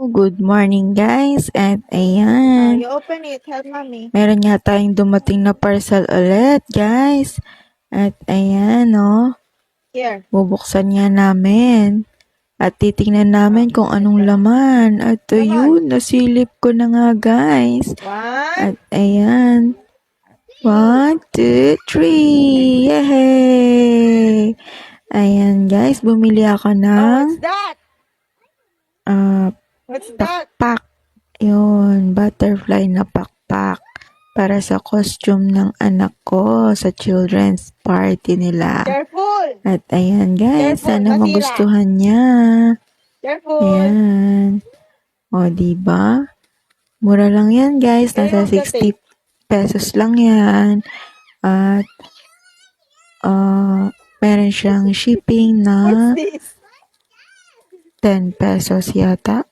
Good morning guys, at ayan, You open it, help mommy. meron nga tayong dumating na parcel ulit guys. At ayan Here. bubuksan nga namin. At titingnan namin kung anong laman. At ayun, nasilip ko na nga guys. At ayan, 1, 2, 3, yay! Ayan guys, bumili ako ng What's that? What's that? pakpak. Yun, butterfly na pakpak para sa costume ng anak ko sa children's party nila. Careful! At ayan guys, Careful, sana masira. magustuhan niya. Careful! Ayan. O, diba? Mura lang yan guys, nasa Remove the 60 pesos lang yan. At meron siyang shipping na What's this? 10 pesos yata.